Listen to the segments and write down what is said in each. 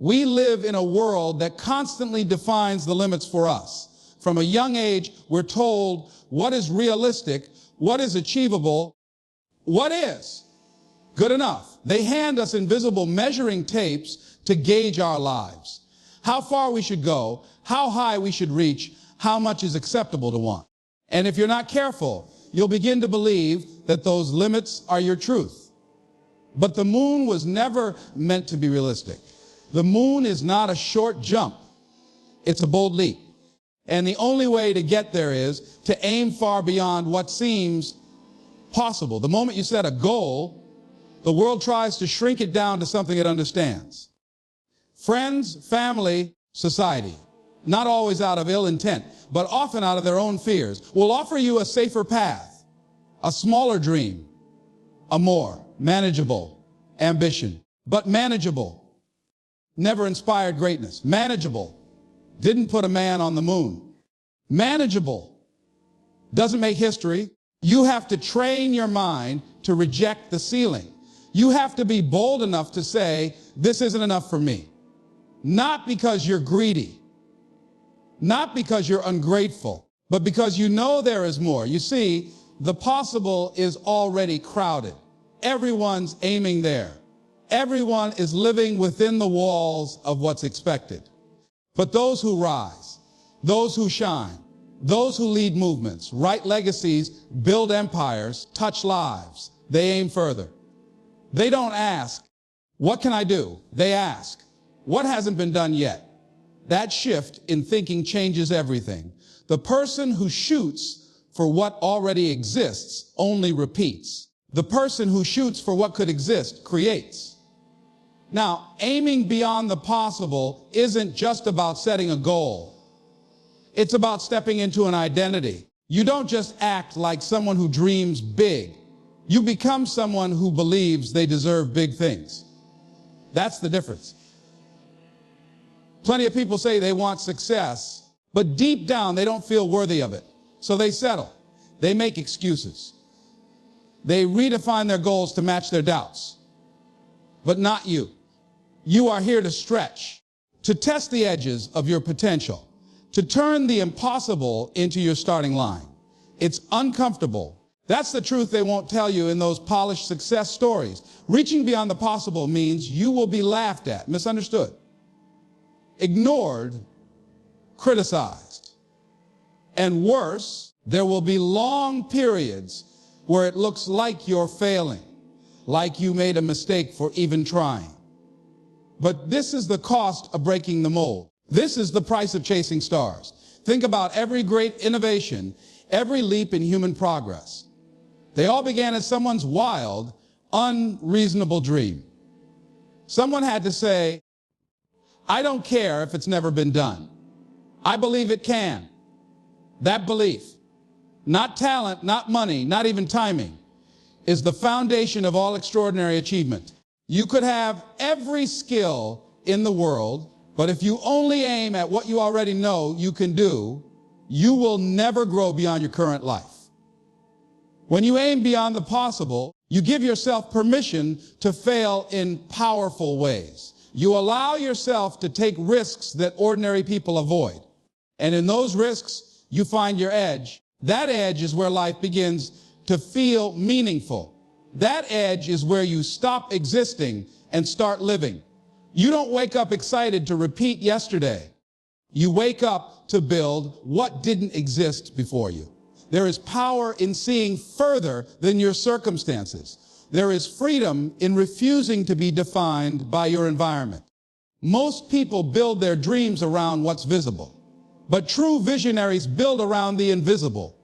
We live in a world that constantly defines the limits for us. From a young age, we're told what is realistic, what is achievable, what is good enough. They hand us invisible measuring tapes to gauge our lives. How far we should go, how high we should reach, how much is acceptable to one. And if you're not careful, you'll begin to believe that those limits are your truth. But the moon was never meant to be realistic. The moon is not a short jump. It's a bold leap. And the only way to get there is to aim far beyond what seems possible. The moment you set a goal, the world tries to shrink it down to something it understands. Friends, family, society, not always out of ill intent, but often out of their own fears, will offer you a safer path, a smaller dream, a more manageable ambition. But manageable never inspired greatness. Manageable didn't put a man on the moon. Manageable doesn't make history. You have to train your mind to reject the ceiling. You have to be bold enough to say, this isn't enough for me. Not because you're greedy, not because you're ungrateful, but because you know there is more. You see, the possible is already crowded. Everyone's aiming there. Everyone is living within the walls of what's expected. But those who rise, those who shine, those who lead movements, write legacies, build empires, touch lives, they aim further. They don't ask, what can I do? They ask, what hasn't been done yet? That shift in thinking changes everything. The person who shoots for what already exists only repeats. The person who shoots for what could exist creates. Now, aiming beyond the possible isn't just about setting a goal. It's about stepping into an identity. You don't just act like someone who dreams big. You become someone who believes they deserve big things. That's the difference. Plenty of people say they want success, but deep down they don't feel worthy of it. So they settle. They make excuses. They redefine their goals to match their doubts. But not you. You are here to stretch, to test the edges of your potential, to turn the impossible into your starting line. It's uncomfortable. That's the truth they won't tell you in those polished success stories. Reaching beyond the possible means you will be laughed at, misunderstood, ignored, criticized. And worse, there will be long periods where it looks like you're failing, like you made a mistake for even trying. But this is the cost of breaking the mold. This is the price of chasing stars. Think about every great innovation, every leap in human progress. They all began as someone's wild, unreasonable dream. Someone had to say, I don't care if it's never been done. I believe it can. That belief, not talent, not money, not even timing, is the foundation of all extraordinary achievement. You could have every skill in the world, but if you only aim at what you already know you can do, you will never grow beyond your current life. When you aim beyond the possible, you give yourself permission to fail in powerful ways. You allow yourself to take risks that ordinary people avoid. And in those risks, you find your edge. That edge is where life begins to feel meaningful. That edge is where you stop existing and start living. You don't wake up excited to repeat yesterday. You wake up to build what didn't exist before you. There is power in seeing further than your circumstances. There is freedom in refusing to be defined by your environment. Most people build their dreams around what's visible, but true visionaries build around the invisible.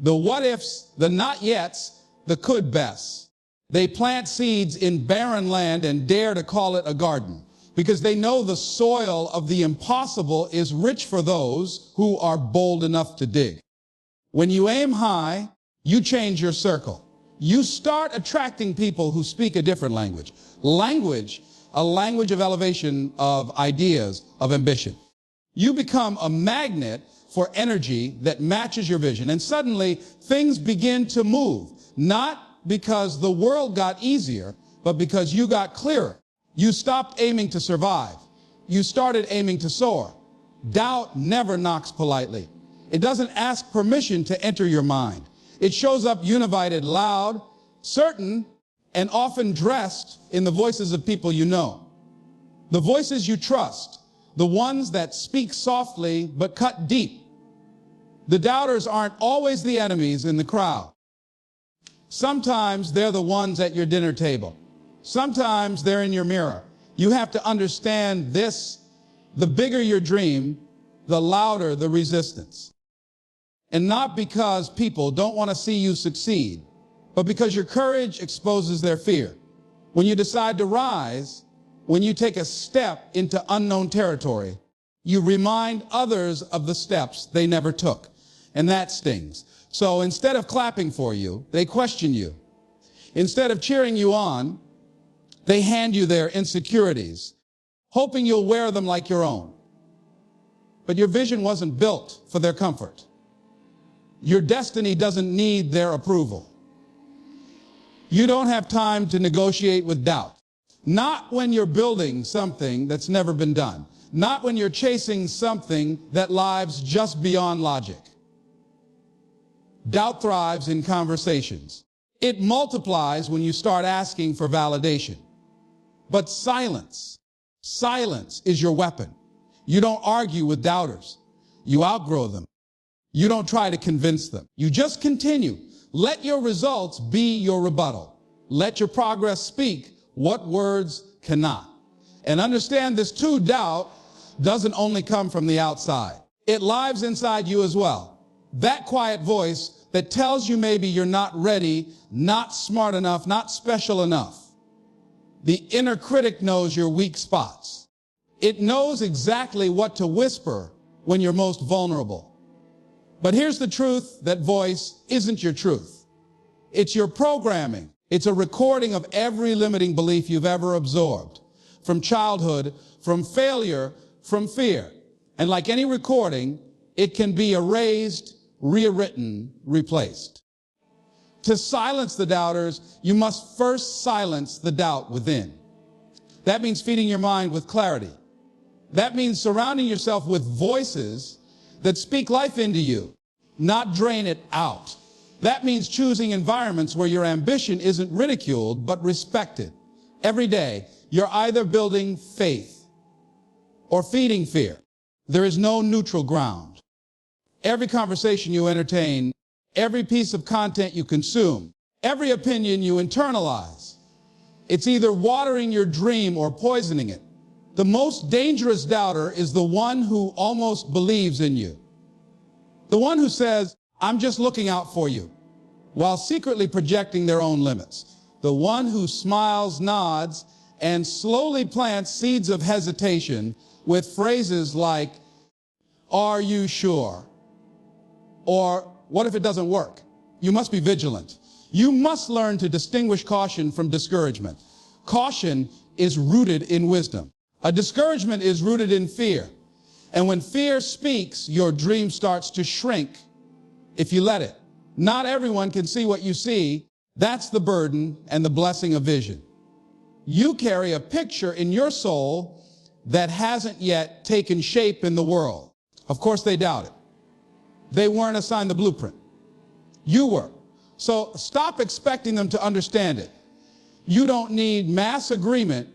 The what-ifs, the not-yets, the could-bests. They plant seeds in barren land and dare to call it a garden because they know the soil of the impossible is rich for those who are bold enough to dig. When you aim high, you change your circle. You start attracting people who speak a different language. A language of elevation, of ideas, of ambition. You become a magnet for energy that matches your vision. And suddenly, things begin to move. Not because the world got easier, but because you got clearer. You stopped aiming to survive. you started aiming to soar. Doubt never knocks politely. It doesn't ask permission to enter your mind. It shows up unified, loud, certain, and often dressed in the voices of people you know. The voices you trust, the ones that speak softly but cut deep. The doubters aren't always the enemies in the crowd. Sometimes they're the ones at your dinner table. Sometimes they're in your mirror. You have to understand this: the bigger your dream, the louder the resistance. And not because people don't want to see you succeed, but because your courage exposes their fear. When you decide to rise, when you take a step into unknown territory, you remind others of the steps they never took. And that stings. So instead of clapping for you, they question you. Instead of cheering you on, they hand you their insecurities, hoping you'll wear them like your own. But your vision wasn't built for their comfort. Your destiny doesn't need their approval. You don't have time to negotiate with doubt. Not when you're building something that's never been done. Not when you're chasing something that lies just beyond logic. Doubt thrives in conversations. It multiplies when you start asking for validation. But silence is your weapon. You don't argue with doubters. You outgrow them. You don't try to convince them. You just continue. Let your results be your rebuttal. Let your progress speak what words cannot. And understand this too: doubt doesn't only come from the outside. It lives inside you as well. That quiet voice that tells you maybe you're not ready, not smart enough, not special enough. The inner critic knows your weak spots. It knows exactly what to whisper when you're most vulnerable. But here's the truth: that voice isn't your truth. It's your programming. It's a recording of every limiting belief you've ever absorbed, from childhood, from failure, from fear. And like any recording, it can be erased, rewritten, replaced. To silence the doubters, you must first silence the doubt within. That means feeding your mind with clarity. That means surrounding yourself with voices that speak life into you, not drain it out. That means choosing environments where your ambition isn't ridiculed, but respected. Every day, you're either building faith or feeding fear. There is no neutral ground. Every conversation you entertain, every piece of content you consume, every opinion you internalize, it's either watering your dream or poisoning it. The most dangerous doubter is the one who almost believes in you. The one who says, "I'm just looking out for you," while secretly projecting their own limits. The one who smiles, nods, and slowly plants seeds of hesitation with phrases like, "Are you sure?" Or, "What if it doesn't work?" You must be vigilant. You must learn to distinguish caution from discouragement. Caution is rooted in wisdom. A discouragement is rooted in fear. And when fear speaks, your dream starts to shrink if you let it. Not everyone can see what you see. That's the burden and the blessing of vision. You carry a picture in your soul that hasn't yet taken shape in the world. Of course, they doubt it. They weren't assigned the blueprint. You were. So stop expecting them to understand it. You don't need mass agreement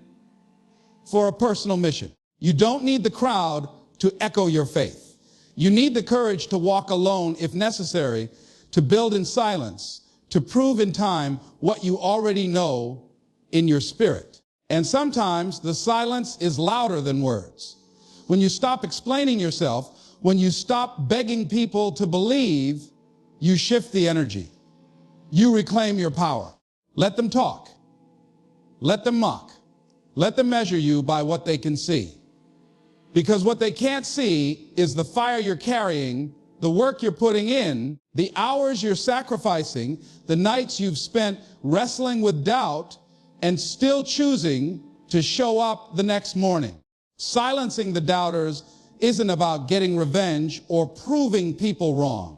for a personal mission. You don't need the crowd to echo your faith. You need the courage to walk alone if necessary, to build in silence, to prove in time what you already know in your spirit. And sometimes the silence is louder than words. When you stop explaining yourself, when you stop begging people to believe, you shift the energy. You reclaim your power. Let them talk. Let them mock. Let them measure you by what they can see. Because what they can't see is the fire you're carrying, the work you're putting in, the hours you're sacrificing, the nights you've spent wrestling with doubt and still choosing to show up the next morning. Silencing the doubters isn't about getting revenge or proving people wrong.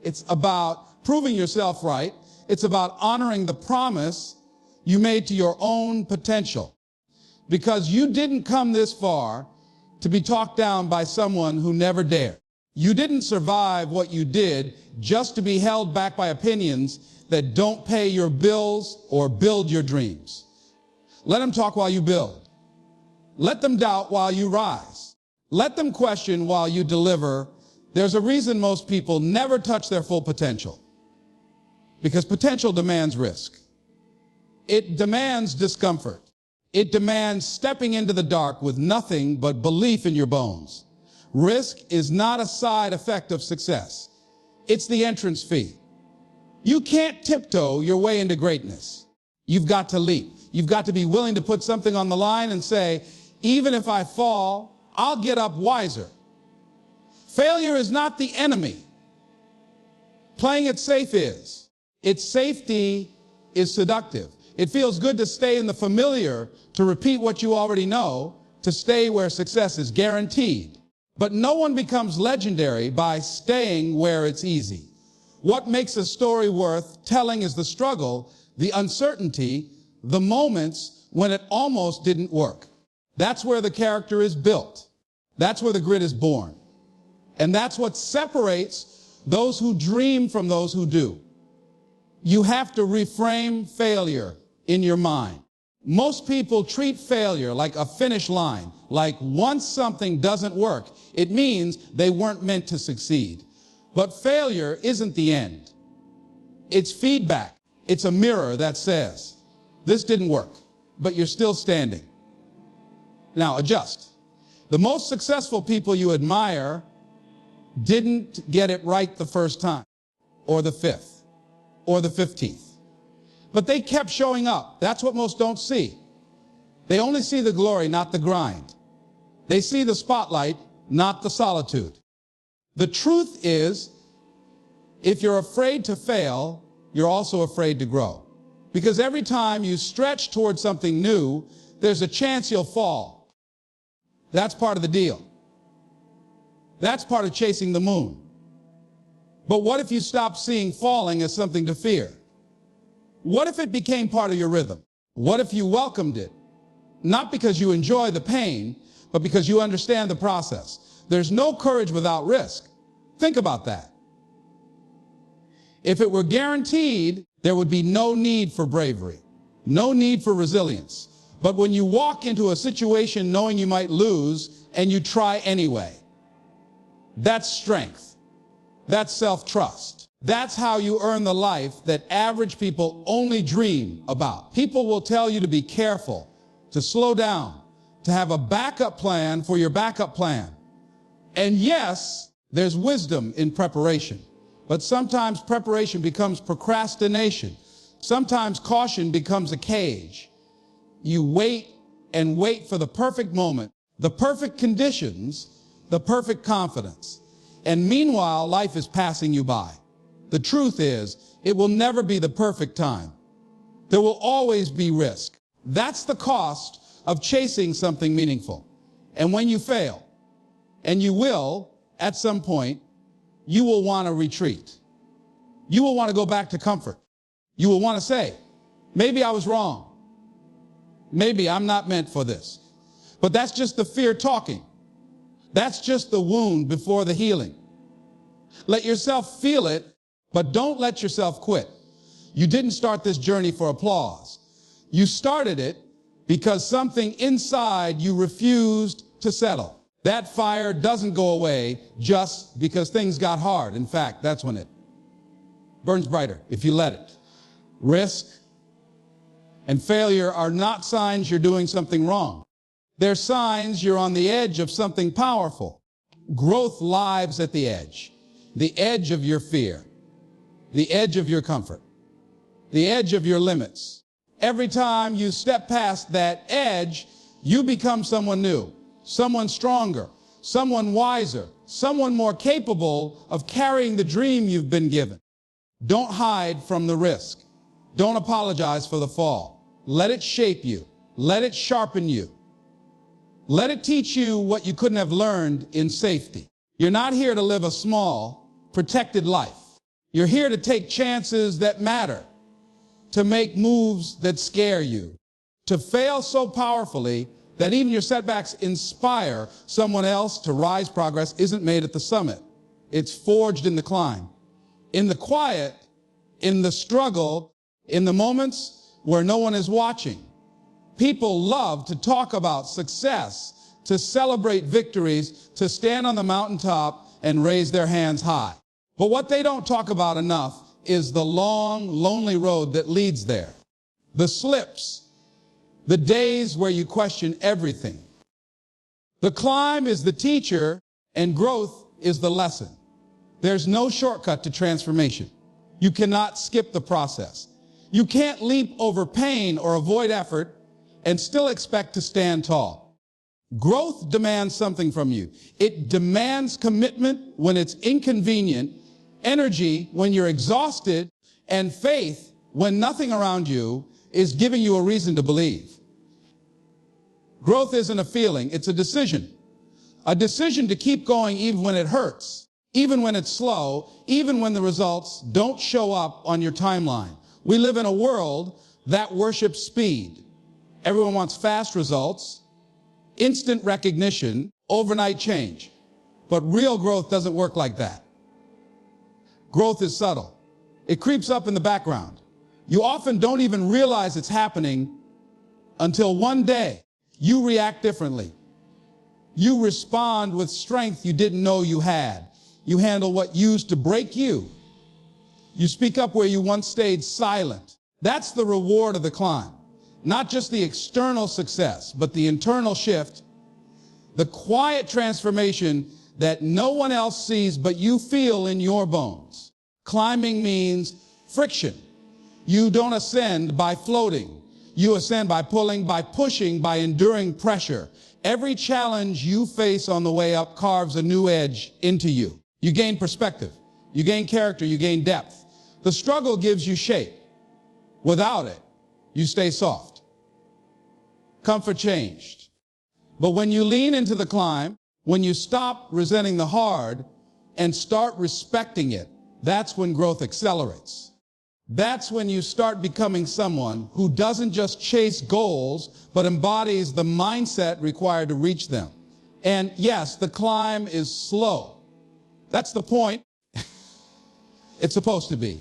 It's about proving yourself right. It's about honoring the promise you made to your own potential. Because you didn't come this far to be talked down by someone who never dared. You didn't survive what you did just to be held back by opinions that don't pay your bills or build your dreams. Let them talk while you build. Let them doubt while you rise. Let them question while you deliver. There's a reason most people never touch their full potential. Because potential demands risk. It demands discomfort. It demands stepping into the dark with nothing but belief in your bones. Risk is not a side effect of success. It's the entrance fee. You can't tiptoe your way into greatness. You've got to leap. You've got to be willing to put something on the line and say, even if I fall, I'll get up wiser. Failure is not the enemy. Playing it safe is. Its safety is seductive. It feels good to stay in the familiar, to repeat what you already know, to stay where success is guaranteed. But no one becomes legendary by staying where it's easy. What makes a story worth telling is the struggle, the uncertainty, the moments when it almost didn't work. That's where the character is built. That's where the grit is born. And that's what separates those who dream from those who do. You have to reframe failure in your mind. Most people treat failure like a finish line, like once something doesn't work, it means they weren't meant to succeed. But failure isn't the end. It's feedback. It's a mirror that says, this didn't work, but you're still standing. Now adjust. The most successful people you admire didn't get it right the first time, or the 5th, or the 15th. But they kept showing up. That's what most don't see. They only see the glory, not the grind. They see the spotlight, not the solitude. The truth is, if you're afraid to fail, you're also afraid to grow. Because every time you stretch towards something new, there's a chance you'll fall. That's part of the deal. That's part of chasing the moon. But what if you stop seeing falling as something to fear? What if it became part of your rhythm? What if you welcomed it? Not because you enjoy the pain, but because you understand the process. There's no courage without risk. Think about that. If it were guaranteed, there would be no need for bravery, no need for resilience. But when you walk into a situation knowing you might lose and you try anyway, that's strength. That's self-trust. That's how you earn the life that average people only dream about. People will tell you to be careful, to slow down, to have a backup plan for your backup plan. And yes, there's wisdom in preparation. But sometimes preparation becomes procrastination. Sometimes caution becomes a cage. You wait and wait for the perfect moment, the perfect conditions, the perfect confidence. And meanwhile, life is passing you by. The truth is, it will never be the perfect time. There will always be risk. That's the cost of chasing something meaningful. And when you fail, and you will at some point, you will want to retreat. You will want to go back to comfort. You will want to say, maybe I was wrong. Maybe I'm not meant for this. But that's just the fear talking. That's just the wound before the healing. Let yourself feel it, but don't let yourself quit. You didn't start this journey for applause. You started it because something inside you refused to settle. That fire doesn't go away just because things got hard. In fact, that's when it burns brighter if you let it. Risk and failure are not signs you're doing something wrong. They're signs you're on the edge of something powerful. Growth lives at the edge of your fear, the edge of your comfort, the edge of your limits. Every time you step past that edge, you become someone new, someone stronger, someone wiser, someone more capable of carrying the dream you've been given. Don't hide from the risk. Don't apologize for the fall. Let it shape you. Let it sharpen you. Let it teach you what you couldn't have learned in safety. You're not here to live a small, protected life. You're here to take chances that matter, to make moves that scare you, to fail so powerfully That even your setbacks inspire someone else to rise. Progress isn't made at the summit. It's forged in the climb. In the quiet, in the struggle, in the moments where no one is watching. People love to talk about success, to celebrate victories, to stand on the mountaintop and raise their hands high. But what they don't talk about enough is the long, lonely road that leads there. The slips, the days where you question everything. The climb is the teacher and growth is the lesson. There's no shortcut to transformation. You cannot skip the process. You can't leap over pain or avoid effort and still expect to stand tall. Growth demands something from you. It demands commitment when it's inconvenient, energy when you're exhausted, and faith when nothing around you is giving you a reason to believe. Growth isn't a feeling, it's a decision. A decision to keep going even when it hurts, even when it's slow, even when the results don't show up on your timeline. We live in a world that worships speed. Everyone wants fast results, instant recognition, overnight change. But real growth doesn't work like that. Growth is subtle. It creeps up in the background. You often don't even realize it's happening until one day you react differently. You respond with strength you didn't know you had. You handle what used to break you. You speak up where you once stayed silent. That's the reward of the climb. Not just the external success, but the internal shift, the quiet transformation that no one else sees but you feel in your bones. Climbing means friction. You don't ascend by floating. You ascend by pulling, by pushing, by enduring pressure. Every challenge you face on the way up carves a new edge into you. You gain perspective. You gain character. You gain depth. The struggle gives you shape. Without it, you stay soft. Comfort changed. But when you lean into the climb, when you stop resenting the hard and start respecting it, that's when growth accelerates. That's when you start becoming someone who doesn't just chase goals, but embodies the mindset required to reach them. And yes, the climb is slow. That's the point. It's supposed to be.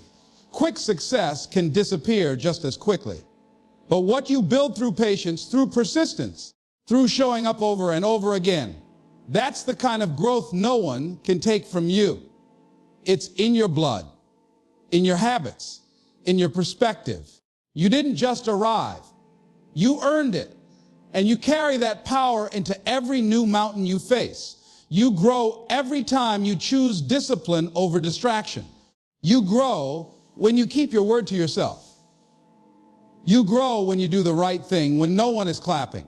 Quick success can disappear just as quickly. But what you build through patience, through persistence, through showing up over and over again, that's the kind of growth no one can take from you. It's in your blood, in your habits, in your perspective. You didn't just arrive. You earned it. And you carry that power into every new mountain you face. You grow every time you choose discipline over distraction. You grow when you keep your word to yourself. You grow when you do the right thing, when no one is clapping.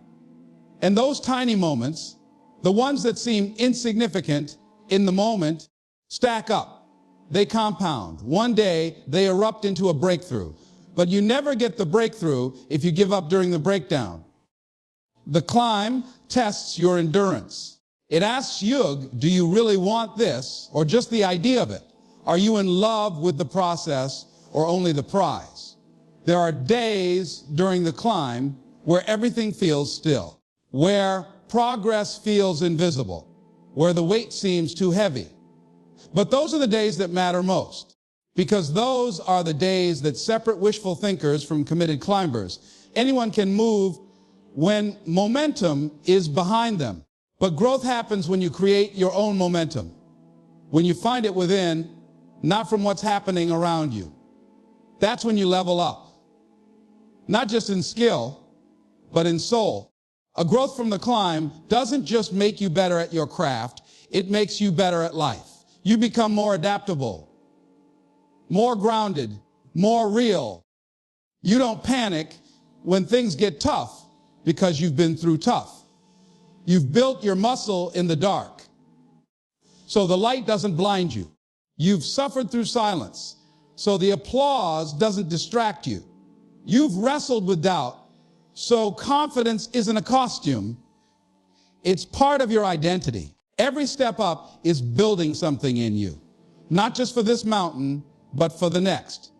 And those tiny moments, the ones that seem insignificant in the moment, stack up. They compound. One day, they erupt into a breakthrough. But you never get the breakthrough if you give up during the breakdown. The climb tests your endurance. It asks you, do you really want this, or just the idea of it? Are you in love with the process, or only the prize? There are days during the climb where everything feels still, where progress feels invisible, where the weight seems too heavy. But those are the days that matter most, because those are the days that separate wishful thinkers from committed climbers. Anyone can move when momentum is behind them, but growth happens when you create your own momentum, when you find it within, not from what's happening around you. That's when you level up. Not just in skill, but in soul. A growth from the climb doesn't just make you better at your craft, it makes you better at life. You become more adaptable, more grounded, more real. You don't panic when things get tough because you've been through tough. You've built your muscle in the dark, so the light doesn't blind you. You've suffered through silence, so the applause doesn't distract you. You've wrestled with doubt, so confidence isn't a costume. It's part of your identity. Every step up is building something in you, not just for this mountain, but for the next.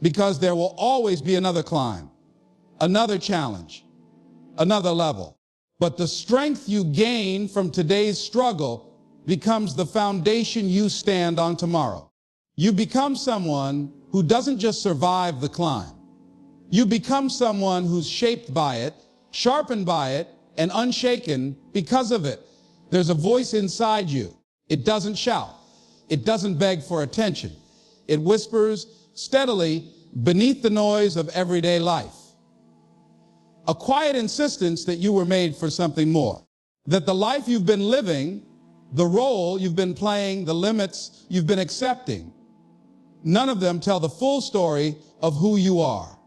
Because there will always be another climb, another challenge, another level. But the strength you gain from today's struggle becomes the foundation you stand on tomorrow. You become someone who doesn't just survive the climb. You become someone who's shaped by it, sharpened by it, and unshaken because of it. There's a voice inside you. It doesn't shout. It doesn't beg for attention. It whispers steadily beneath the noise of everyday life. A quiet insistence that you were made for something more. That the life you've been living, the role you've been playing, the limits you've been accepting, none of them tell the full story of who you are.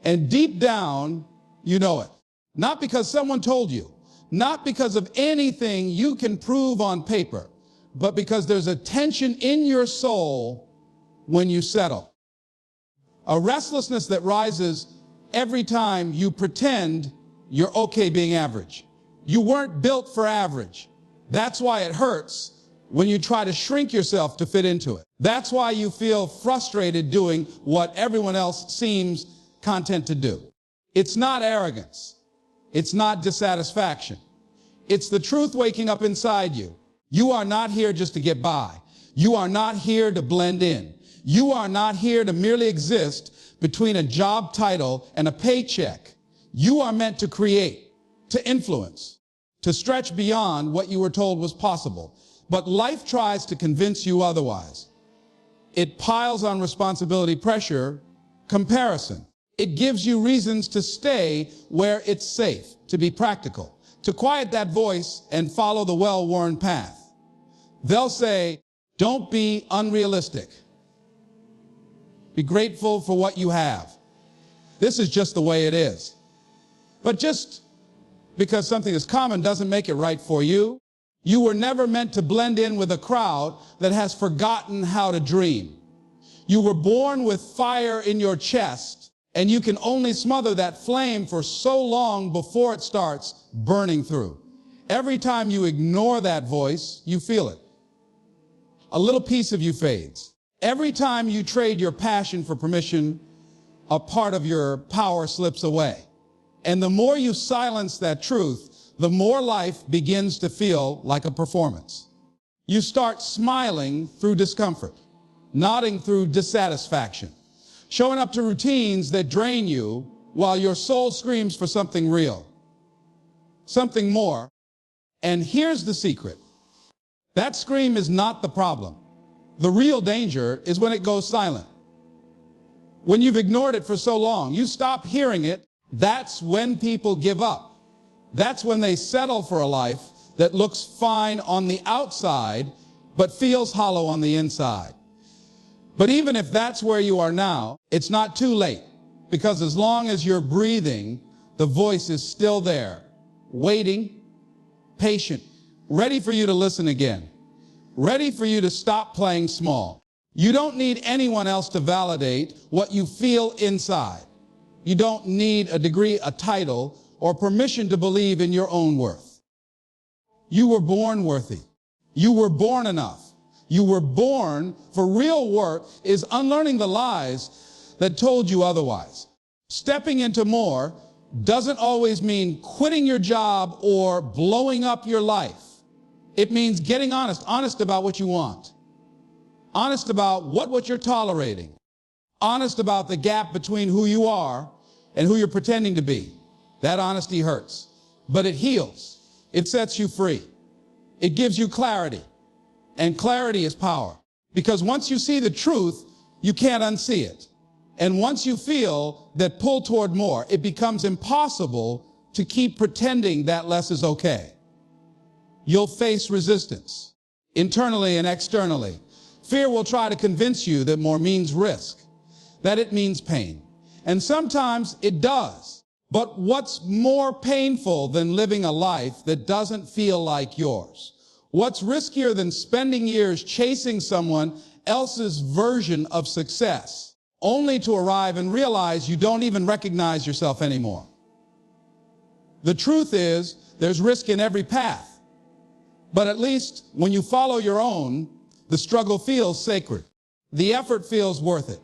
And deep down, you know it. Not because someone told you, not because of anything you can prove on paper, but because there's a tension in your soul when you settle. A restlessness that rises every time you pretend you're okay being average. You weren't built for average. That's why it hurts when you try to shrink yourself to fit into it. That's why you feel frustrated doing what everyone else seems content to do. It's not arrogance. It's not dissatisfaction. It's the truth waking up inside you. You are not here just to get by. You are not here to blend in. You are not here to merely exist between a job title and a paycheck. You are meant to create, to influence, to stretch beyond what you were told was possible. But life tries to convince you otherwise. It piles on responsibility, pressure, comparison. It gives you reasons to stay where it's safe, to be practical, to quiet that voice and follow the well-worn path. They'll say, don't be unrealistic. Be grateful for what you have. This is just the way it is. But just because something is common doesn't make it right for you. You were never meant to blend in with a crowd that has forgotten how to dream. You were born with fire in your chest, and you can only smother that flame for so long before it starts burning through. Every time you ignore that voice, you feel it. A little piece of you fades. Every time you trade your passion for permission, a part of your power slips away. And the more you silence that truth, the more life begins to feel like a performance. You start smiling through discomfort, nodding through dissatisfaction, showing up to routines that drain you while your soul screams for something real, something more. And here's the secret. That scream is not the problem. The real danger is when it goes silent. When you've ignored it for so long, you stop hearing it. That's when people give up. That's when they settle for a life that looks fine on the outside, but feels hollow on the inside. But even if that's where you are now, it's not too late, because as long as you're breathing, the voice is still there, waiting, patient, ready for you to listen again, ready for you to stop playing small. You don't need anyone else to validate what you feel inside. You don't need a degree, a title, or permission to believe in your own worth. You were born worthy. You were born enough. You were born for real work is unlearning the lies that told you otherwise. Stepping into more doesn't always mean quitting your job or blowing up your life. It means getting honest about what you want, honest about what you're tolerating, honest about the gap between who you are and who you're pretending to be. That honesty hurts, but it heals. It sets you free. It gives you clarity. And clarity is power. Because once you see the truth, you can't unsee it. And once you feel that pull toward more, it becomes impossible to keep pretending that less is okay. You'll face resistance, internally and externally. Fear will try to convince you that more means risk, that it means pain. And sometimes it does. But what's more painful than living a life that doesn't feel like yours? What's riskier than spending years chasing someone else's version of success, only to arrive and realize you don't even recognize yourself anymore? The truth is, there's risk in every path. But at least when you follow your own, the struggle feels sacred. The effort feels worth it.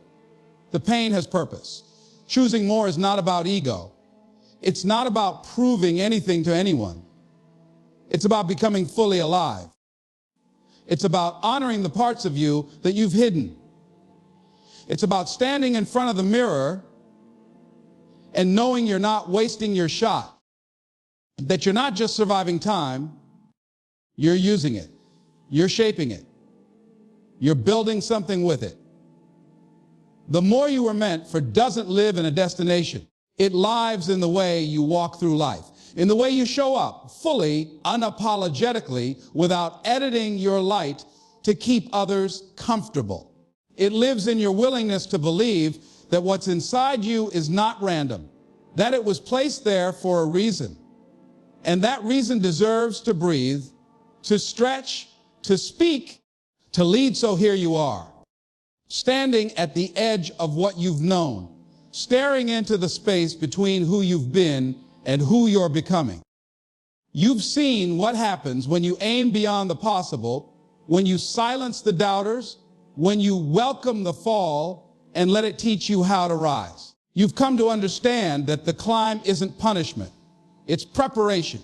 The pain has purpose. Choosing more is not about ego. It's not about proving anything to anyone. It's about becoming fully alive. It's about honoring the parts of you that you've hidden. It's about standing in front of the mirror and knowing you're not wasting your shot. That you're not just surviving time, you're using it. You're shaping it. You're building something with it. The more you were meant for doesn't live in a destination. It lives in the way you walk through life, in the way you show up fully, unapologetically, without editing your light to keep others comfortable. It lives in your willingness to believe that what's inside you is not random, that it was placed there for a reason. And that reason deserves to breathe, to stretch, to speak, to lead. So here you are, standing at the edge of what you've known, staring into the space between who you've been and who you're becoming. You've seen what happens when you aim beyond the possible, when you silence the doubters, when you welcome the fall and let it teach you how to rise. You've come to understand that the climb isn't punishment, it's preparation.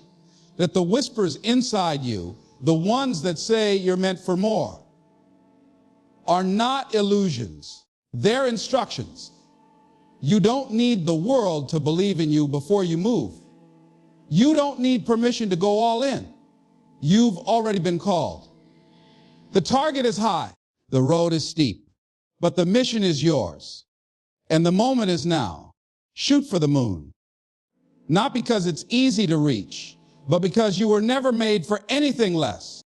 That the whispers inside you, the ones that say you're meant for more, are not illusions. They're instructions. You don't need the world to believe in you before you move. You don't need permission to go all in. You've already been called. The target is high, the road is steep, but the mission is yours. And the moment is now. Shoot for the moon. Not because it's easy to reach, but because you were never made for anything less.